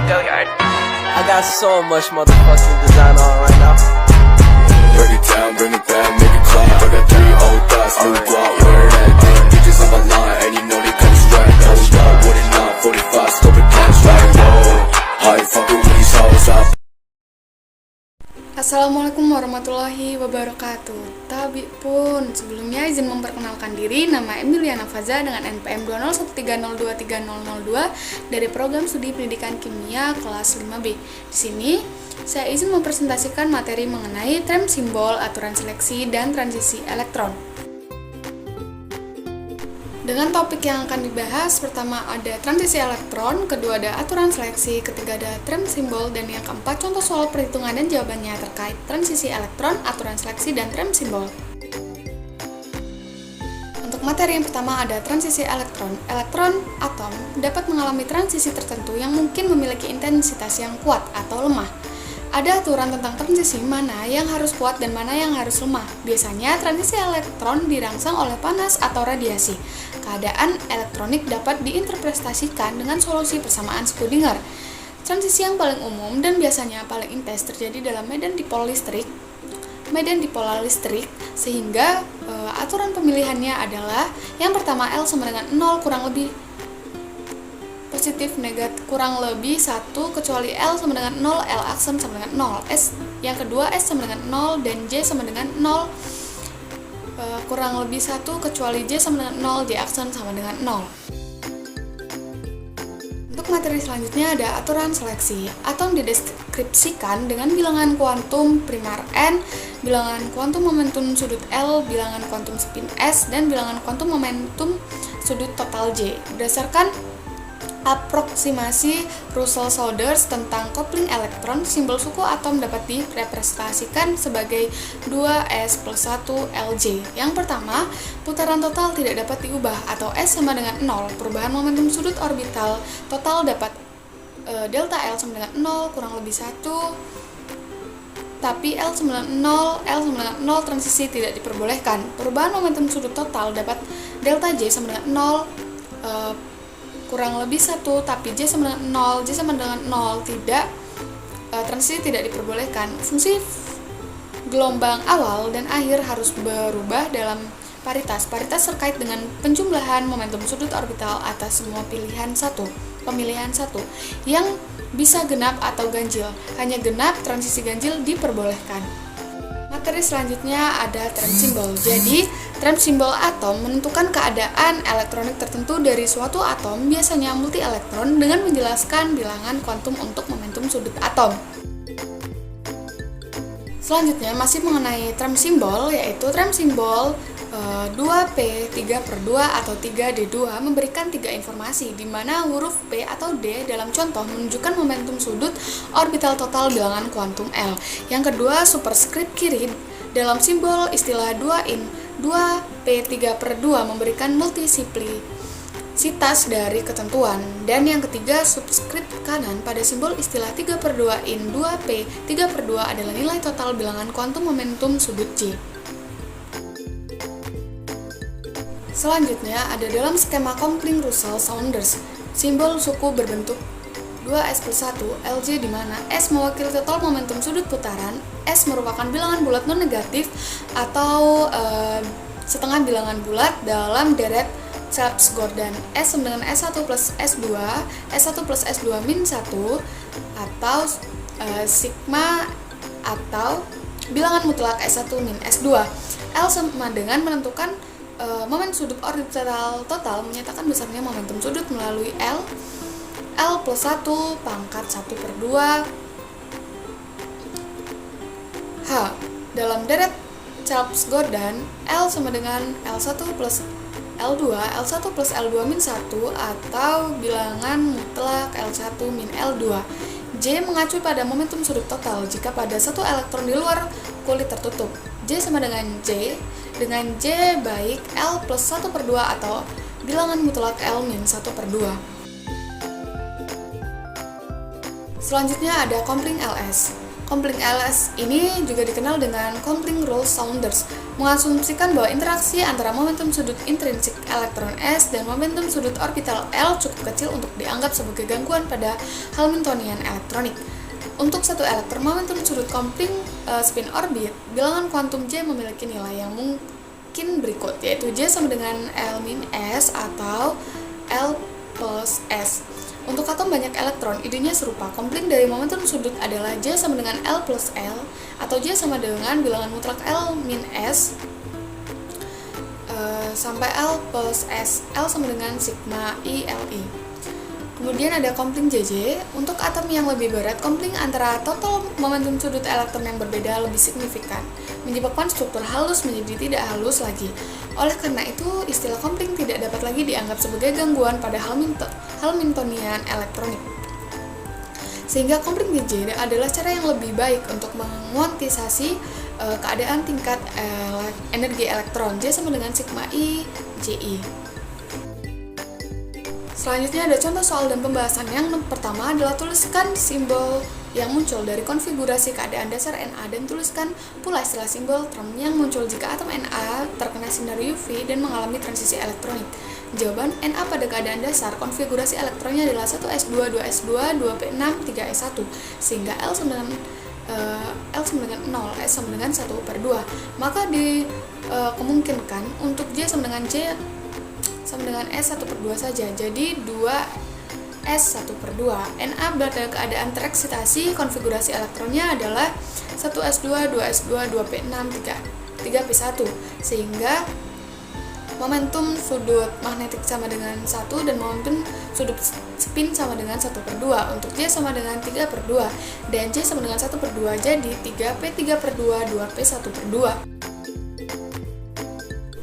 Go yard. I got so much motherfucking design on right now. Bring it down, make it clap. I got 3 old thoughts, new block, where that thing. Bitches on my line, and you know they cut strike. Hold up, what it not, 45, scope it cash right. Whoa, how you fucking with these hoes up? Assalamualaikum warahmatullahi wabarakatuh. Tabi pun, sebelumnya izin memperkenalkan diri, nama Emiliana Faza dengan NPM 20130230002 dari program studi pendidikan kimia kelas 5B. Di sini, saya izin mempresentasikan materi mengenai tram simbol, aturan seleksi, dan transisi elektron. Dengan topik yang akan dibahas, pertama ada transisi elektron, kedua ada aturan seleksi, ketiga ada tram simbol, dan yang keempat contoh soal perhitungan dan jawabannya terkait transisi elektron, aturan seleksi, dan tram simbol. Untuk materi yang pertama ada transisi elektron. Elektron atom dapat mengalami transisi tertentu yang mungkin memiliki intensitas yang kuat atau lemah. Ada aturan tentang transisi mana yang harus kuat dan mana yang harus lemah. Biasanya transisi elektron dirangsang oleh panas atau radiasi. Keadaan elektronik dapat diinterpretasikan dengan solusi persamaan Schrödinger. Transisi yang paling umum dan biasanya paling intens terjadi dalam medan dipol listrik, sehingga aturan pemilihannya adalah yang pertama L sama dengan 0 kurang lebih positif negatif kurang lebih 1 kecuali L sama dengan 0, L aksen sama dengan 0. Yang kedua S sama dengan 0 dan J sama dengan 0 kurang lebih 1 kecuali J sama dengan 0, J aksen sama dengan 0. Untuk materi selanjutnya ada aturan seleksi. Atom dideskripsikan dengan bilangan kuantum primar N, bilangan kuantum momentum sudut L, bilangan kuantum spin S, dan bilangan kuantum momentum sudut total J. Berdasarkan aproksimasi Russell-Saunders tentang coupling elektron, simbol suku atom dapat direpresentasikan sebagai 2s plus 1 Lj. Yang pertama, putaran total tidak dapat diubah atau S sama dengan 0. Perubahan momentum sudut orbital total dapat delta L sama dengan 0 kurang lebih 1. Tapi L sama dengan 0 transisi tidak diperbolehkan. Perubahan momentum sudut total dapat delta J sama dengan 0 kurang lebih 1, tapi J sama dengan 0, J sama dengan 0 tidak, transisi tidak diperbolehkan. Fungsi gelombang awal dan akhir harus berubah dalam paritas. Paritas terkait dengan penjumlahan momentum sudut orbital atas semua pemilihan satu yang bisa genap atau ganjil. Hanya genap, transisi ganjil diperbolehkan. Materi selanjutnya ada tram simbol. Jadi, tram simbol atom menentukan keadaan elektronik tertentu dari suatu atom, biasanya multi elektron, dengan menjelaskan bilangan kuantum untuk momentum sudut atom. Selanjutnya masih mengenai tram simbol, yaitu tram simbol 2P3/2 atau 3D2 memberikan 3 informasi, di mana huruf P atau D dalam contoh menunjukkan momentum sudut orbital total bilangan kuantum L. Yang kedua, superskrip kiri dalam simbol istilah 2in 2P3/2 memberikan multiplisitas dari ketentuan. Dan yang ketiga, subskrip kanan pada simbol istilah 3/2 in 2P3/2 adalah nilai total bilangan kuantum momentum sudut J. Selanjutnya ada dalam skema coupling Russell-Saunders, simbol suku berbentuk 2s plus 1 Lj, di mana S mewakili total momentum sudut putaran, S merupakan bilangan bulat non-negatif atau setengah bilangan bulat dalam deret Chalps-Gordon. S sama dengan S1 plus S2, S1 plus S2 min 1, atau sigma atau bilangan mutlak S1 min S2. L sama dengan menentukan momen sudut orbital total, menyatakan besarnya momentum sudut melalui L plus 1 pangkat 1/2 H. Dalam deret Chalps-Gordon, L sama dengan L1 plus L2, L1 plus L2 min 1, atau bilangan mutlak L1 min L2. J mengacu pada momentum sudut total jika pada satu elektron di luar kulit tertutup. J sama dengan J baik L plus 1/2 atau bilangan mutlak L min 1/2. Selanjutnya ada coupling LS. Coupling LS ini juga dikenal dengan coupling Russell-Saunders. mengasumsikan bahwa interaksi antara momentum sudut intrinsik elektron S dan momentum sudut orbital L cukup kecil untuk dianggap sebagai gangguan pada Hamiltonian elektronik. Untuk satu elektron momentum sudut completing spin orbit, bilangan kuantum J memiliki nilai yang mungkin berikut, yaitu J sama dengan L-S atau L plus S. Untuk atom banyak elektron, idenya serupa. Completing dari momentum sudut adalah J sama dengan L plus L atau J sama dengan bilangan mutlak L-S sampai L plus S. L sama dengan sigma I Li. Kemudian ada completing JJ. Untuk atom yang lebih berat, completing antara total momentum sudut elektron yang berbeda lebih signifikan, menyebabkan struktur halus menjadi tidak halus lagi. Oleh karena itu, istilah completing tidak dapat lagi dianggap sebagai gangguan pada Hamiltonian elektronik. Sehingga completing JJ adalah cara yang lebih baik untuk menguantisasi keadaan tingkat energi elektron J sama dengan sigma I Ji. Selanjutnya ada contoh soal dan pembahasan. Yang pertama adalah tuliskan simbol yang muncul dari konfigurasi keadaan dasar Na dan tuliskan pula istilah simbol term yang muncul jika atom Na terkena sinar UV dan mengalami transisi elektronik. Jawaban, Na pada keadaan dasar konfigurasi elektronnya adalah 1s2, 2s2, 2p6, 3s1 sehingga L sama dengan 0, S sama dengan 1/2. Maka kemungkinkan untuk J sama dengan J sama dengan S 1/2 saja, jadi 2S 1/2. Na pada keadaan tereksitasi konfigurasi elektronnya adalah 1s2, 2s2, 2p6, 3p1 sehingga momentum sudut magnetik sama dengan 1 dan momentum sudut spin sama dengan 1/2. Untuk J sama dengan 3/2 dan J sama dengan 1/2, jadi 3p3/2, 2p1/2.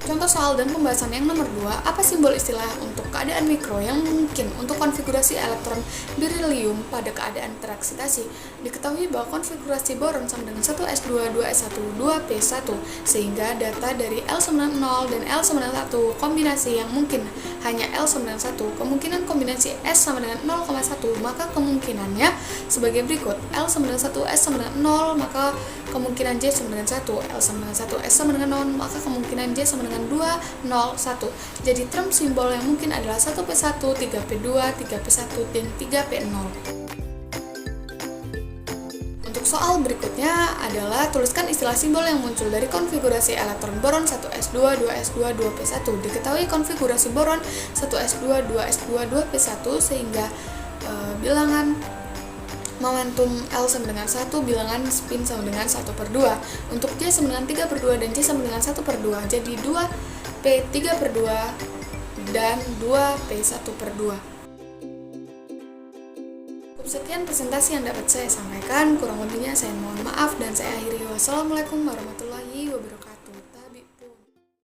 Contoh soal dan pembahasan yang nomor 2, apa simbol istilah untuk keadaan mikro yang mungkin untuk konfigurasi elektron berilium pada keadaan tereksitasi? Diketahui bahwa konfigurasi boron sama dengan 1s2, 2s1, 2p1 sehingga data dari L sama dengan 0 dan L sama dengan 1 kombinasi yang mungkin hanya L sama dengan 1. Kemungkinan kombinasi S sama dengan 0,1, maka kemungkinannya sebagai berikut. L sama dengan 1, S sama dengan 0, maka kemungkinan J sama dengan 1. L sama dengan 1, S sama dengan 0, maka kemungkinan J sama dengan 2, 0, 1. Jadi term simbol yang mungkin adalah 1p1, 3p2, 3p1, dan 3p0. Untuk soal berikutnya adalah tuliskan istilah simbol yang muncul dari konfigurasi elektron boron 1s2, 2s2, 2p1. Diketahui konfigurasi boron 1s2, 2s2, 2p1 sehingga bilangan momentum L sama dengan 1, bilangan spin sama dengan 1/2. Untuk J sama dengan 3/2 dan J sama dengan 1/2, jadi 2p3/2 dan 2p1/2. Sekian presentasi yang dapat saya sampaikan, kurang lebihnya saya mohon maaf dan saya akhiri. Wassalamualaikum warahmatullahi wabarakatuh.